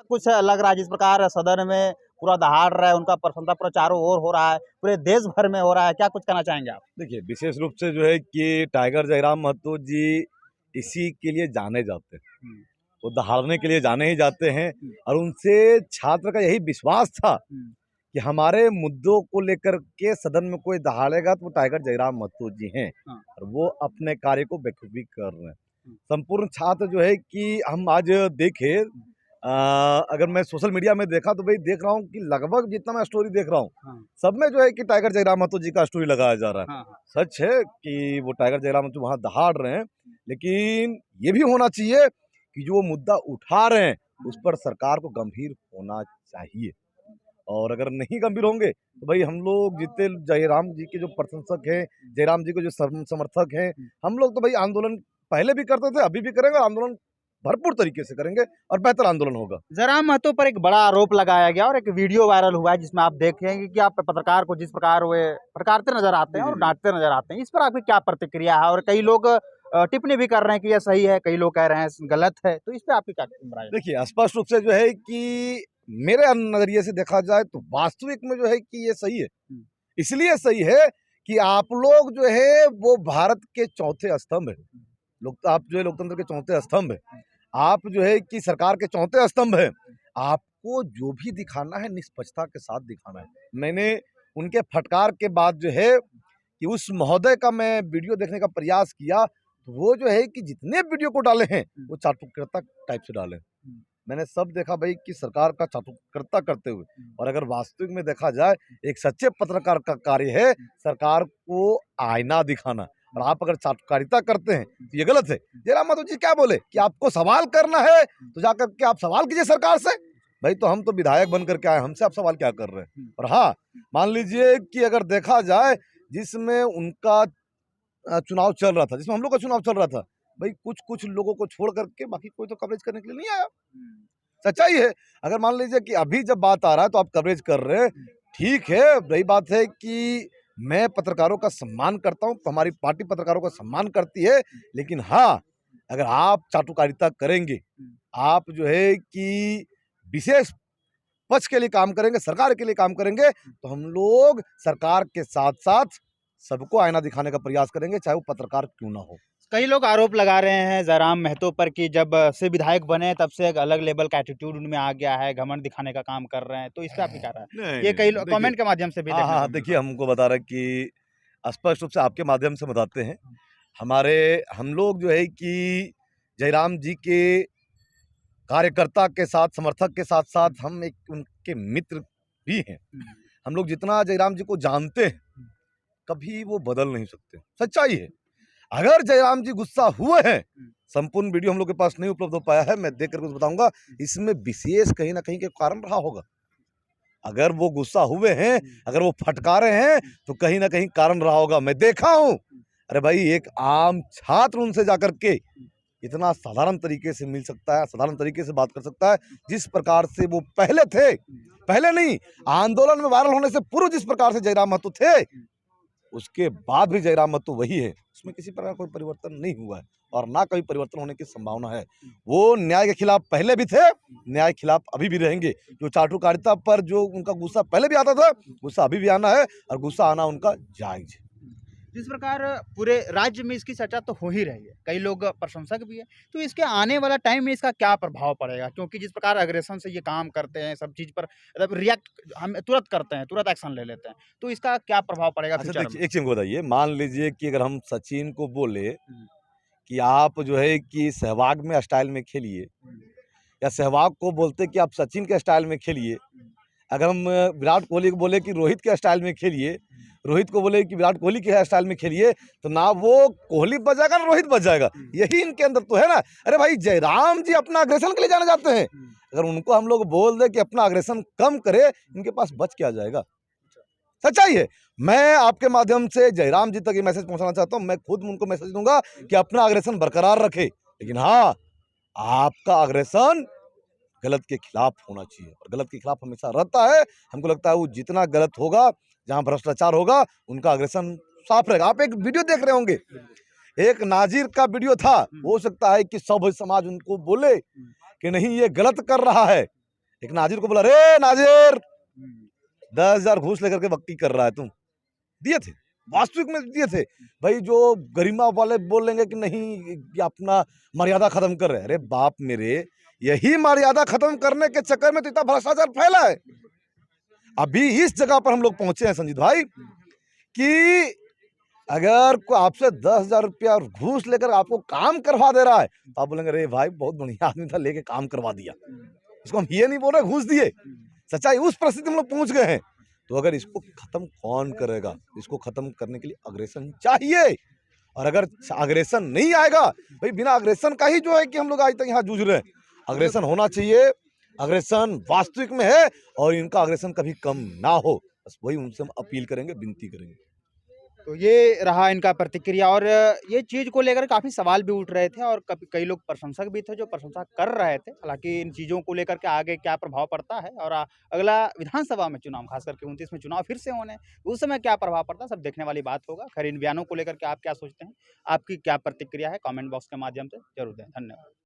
कुछ लग रहा है जिस प्रकार सदन में पूरा दहाड़ रहा है, उनका प्रशंसा पूरा चारों ओर हो रहा है, पूरे देश भर में हो रहा है, क्या कुछ कहना चाहेंगे आप? देखिए, विशेष रूप से जो है कि टाइगर जयराम महतो जी इसी के लिए जाने जाते हैं। वो दहाड़ने के लिए जाने ही जाते हैं और उनसे छात्र का यही विश्वास था कि हमारे मुद्दों को लेकर के सदन में कोई दहाड़ेगा तो वो टाइगर जयराम महतो जी हैं और वो अपने कार्य को बखूबी कर रहे हैं। संपूर्ण छात्र जो है कि हम आज देखे अगर मैं सोशल मीडिया में देखा तो भाई देख रहा हूँ कि लगभग जितना मैं स्टोरी देख रहा हूँ सब में जो है कि टाइगर जयराम महतो जी का स्टोरी लगाया जा रहा है। सच है कि वो टाइगर जयराम महतो वहाँ दहाड़ रहे हैं, लेकिन ये भी होना चाहिए कि जो मुद्दा उठा रहे हैं उस पर सरकार को गंभीर होना चाहिए। और अगर नहीं गंभीर होंगे तो भाई हम लोग जितने जयराम जी के जो प्रशंसक हैं, जयराम जी के जो समर्थक हैं, हम लोग तो भाई आंदोलन पहले भी करते थे, अभी भी करेंगे, आंदोलन भरपूर तरीके से करेंगे और बेहतर आंदोलन होगा। जयराम महतो पर एक बड़ा आरोप लगाया गया और एक वीडियो वायरल हुआ है जिसमें आप देखेंगे कि आप पत्रकार को जिस प्रकार वे प्रकारते नजर आते हैं और डांटते नजर आते हैं, इस पर आपकी क्या प्रतिक्रिया है? और कई लोग टिप्पणी भी कर रहे हैं कि यह सही है, कई लोग कह रहे हैं गलत है, तो इस पर आपकी क्या राय है? देखिए, स्पष्ट रूप से जो है कि मेरे नजरिए से देखा जाए तो वास्तविक में जो है कि ये सही है। इसलिए सही है कि आप लोग जो है वो भारत के चौथे स्तंभ है, आप जो है लोकतंत्र के चौथे स्तंभ है, आप जो है कि सरकार के चौथे स्तंभ है। आपको जो भी दिखाना है निष्पक्षता के साथ दिखाना है। मैंने उनके फटकार के बाद जो है कि उस महोदय का मैं वीडियो देखने का प्रयास किया, तो वो जो है कि जितने वीडियो को डाले हैं वो चाटुकर्ता टाइप से डाले। मैंने सब देखा भाई कि सरकार का चाटुकर्ता करते हुए, और अगर वास्तविक में देखा जाए एक सच्चे पत्रकार का कार्य है सरकार को आईना दिखाना, और आप अगर चाटुकारिता करते हैं तो ये गलत है। जयराम महतो जी क्या बोले कि आपको सवाल करना है तो जाकर के आप सवाल कीजिए सरकार से। भाई तो हम तो विधायक बनकर के आए, हमसे आप सवाल क्या कर रहे हैं? और हाँ, मान लीजिए कि अगर देखा जाए जिसमें उनका चुनाव चल रहा था, जिसमें हम लोग का चुनाव चल रहा था, भाई कुछ लोगों को छोड़ करके बाकी कोई तो कवरेज करने के लिए नहीं आया। सच्चाई है। अगर मान लीजिए कि अभी जब बात आ रहा है तो आप कवरेज कर रहे हैं, ठीक है। रही बात है कि मैं पत्रकारों का सम्मान करता हूं, हमारी पार्टी पत्रकारों का सम्मान करती है, लेकिन हाँ, अगर आप चाटुकारिता करेंगे, आप जो है कि विशेष पक्ष के लिए काम करेंगे, सरकार के लिए काम करेंगे, तो हम लोग सरकार के साथ साथ सबको आईना दिखाने का प्रयास करेंगे, चाहे वो पत्रकार क्यों ना हो। कई लोग आरोप लगा रहे हैं जयराम महतो पर कि जब से विधायक बने तब से एक अलग लेवल का एटीट्यूड उनमें आ गया है, घमंड दिखाने का काम कर रहे हैं, तो इसका आपकी क्या राय है? ये कई कमेंट के माध्यम से भी हाँ, देखिए हमको बता रहे कि स्पष्ट रूप से आपके माध्यम से बताते हैं, हम लोग जो है कि जयराम जी के कार्यकर्ता के साथ, समर्थक के साथ साथ हम एक उनके मित्र भी हैं। हम लोग जितना जयराम जी को जानते हैं, कभी वो बदल नहीं सकते। सच्चाई है। अगर जयराम जी गुस्सा हुए हैं, संपूर्ण वीडियो हम लोग के पास नहीं उपलब्ध हो पाया है, मैं देख करके बताऊंगा, इसमें विशेष कहीं ना कहीं के कारण रहा होगा। अगर वो गुस्सा हुए हैं, अगर वो फटकारे हैं, तो कहीं ना कहीं कारण रहा होगा। मैं देखा हूं, अरे भाई एक आम छात्र उनसे जाकर के इतना साधारण तरीके से मिल सकता है, साधारण तरीके से बात कर सकता है, जिस प्रकार से वो पहले थे, पहले नहीं, आंदोलन में वायरल होने से पूर्व जिस प्रकार से जयराम महतो थे, उसके बाद भी जयराम महतो वही है। उसमें किसी प्रकार कोई परिवर्तन नहीं हुआ है और ना कभी परिवर्तन होने की संभावना है। वो न्याय के खिलाफ पहले भी थे, न्याय के खिलाफ अभी भी रहेंगे। जो चाटुकारिता पर जो उनका गुस्सा पहले भी आता था, गुस्सा अभी भी आना है और गुस्सा आना उनका जायज है। जिस प्रकार पूरे राज्य में इसकी चर्चा तो हो ही रही है, कई लोग प्रशंसक भी है, तो इसके आने वाला टाइम में इसका क्या प्रभाव पड़ेगा? क्योंकि जिस प्रकार अग्रेशन से ये काम करते हैं, सब चीज़ पर मतलब रिएक्ट हम तुरंत करते हैं, तुरंत एक्शन ले लेते हैं, तो इसका क्या प्रभाव पड़ेगा फ्यूचर में? एक चीज बताइए, मान लीजिए कि अगर हम सचिन को बोले कि आप जो है कि सहवाग में स्टाइल में खेलिए, या सहवाग को बोलते कि आप सचिन के स्टाइल में खेलिए, अगर हम विराट कोहली को बोले कि रोहित के स्टाइल में खेलिए, रोहित को बोले कि विराट कोहली के स्टाइल में खेलिए, तो ना वो कोहली बच जाएगा ना रोहित बच जाएगा। यही इनके अंदर तो है ना। अरे भाई जयराम जी अपना अग्रेशन के लिए जाने जाते हैं, अगर उनको हम लोग बोल दे कि अपना अग्रेशन कम करे, इनके पास बच क्या जाएगा? सच्चाई है। मैं आपके माध्यम से जयराम जी तक ये मैसेज पहुंचाना चाहता हूं, मैं खुद उनको मैसेज दूंगा कि अपना अग्रेशन बरकरार रखे, लेकिन हाँ, आपका अग्रेशन गलत के खिलाफ होना चाहिए, और गलत के खिलाफ हमेशा रहता है। हमको लगता है वो जितना गलत होगा, जहां भ्रष्टाचार होगा, उनका अग्रेशन साफ रहेगा। आप एक वीडियो देख रहे होंगे, एक नाजिर का वीडियो था, हो सकता है कि सब समाज उनको बोले कि नहीं ये गलत कर रहा है, एक नाजिर को बोला, रे नाजिर हम्म, 10,000 घूस लेकर के भक्ति कर रहा है तुम। दिए थे, वास्तविक में दिए थे। भाई जो गरिमा वाले बोलेंगे कि नहीं ये अपना मर्यादा खत्म कर रहे हैं, अरे बाप मेरे, यही मर्यादा खत्म करने के चक्कर में तो इतना भ्रष्टाचार फैला है। अभी इस जगह पर हम लोग पहुंचे हैं संजीत भाई कि अगर कोई आपसे 10,000 रुपया घूस लेकर आपको काम करवा दे रहा है तो आप बोलेंगे अरे भाई बहुत बढ़िया आदमी था, लेके काम करवा दिया। इसको हम ये नहीं बोल रहे घूस दिए, सच्चाई उस परिस्थिति में हम लोग पहुंच गए हैं। तो अगर इसको खत्म कौन करेगा? इसको खत्म करने के लिए अग्रेसन चाहिए। और अगर अग्रेसन नहीं आएगा, भाई बिना अग्रेसन का ही जो है कि हम लोग आज तक यहाँ जूझ रहे हैं। अग्रेसन होना चाहिए, अग्रेसन वास्तविक में है और इनका अग्रेसन कभी कम ना हो, बस वही उनसे हम अपील करेंगे, विनती करेंगे। तो ये रहा इनका प्रतिक्रिया और ये चीज़ को लेकर काफ़ी सवाल भी उठ रहे थे और कई लोग प्रशंसक भी थे जो प्रशंसा कर रहे थे। हालाँकि इन चीज़ों को लेकर के आगे क्या प्रभाव पड़ता है और अगला विधानसभा में चुनाव ख़ास करके 29 में चुनाव फिर से होने हैं, तो उस समय क्या प्रभाव पड़ता है सब देखने वाली बात होगा। खैर इन बयानों को लेकर के आप क्या सोचते हैं? आपकी क्या प्रतिक्रिया है? कमेंट बॉक्स के माध्यम से ज़रूर दें। धन्यवाद।